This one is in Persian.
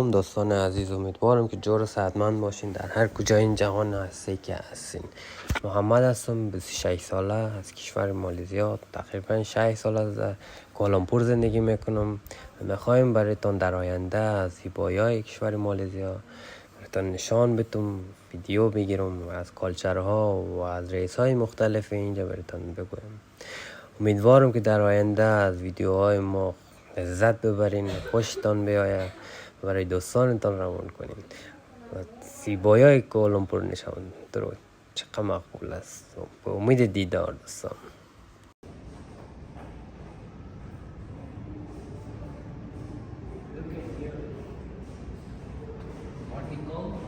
سلام دوستان عزیز، امیدوارم که جور و صحتمند باشین در هر کجای این جهان هستی که هستین. محمد هستم، 26 ساله، از کشور مالزیا. تقریبا 6 سال از کوالالامپور زندگی میکنم. میخوایم برایتان در آینده از زیبایی‌های کشور مالزیا برایتان نشان بدم، ویدیو بگیرم و از کالچرها و از ریس‌های مختلف اینجا برایتان بگویم. امیدوارم که در آینده از ویدیوهای ما لذت ببرین، خوشتان بیاید، برای دوستانتان روان کنین و زیبایی‌های کوالالامپور نشان درود. چقدر مقبول است. به امید دیدار دوستان. Look at here. What we call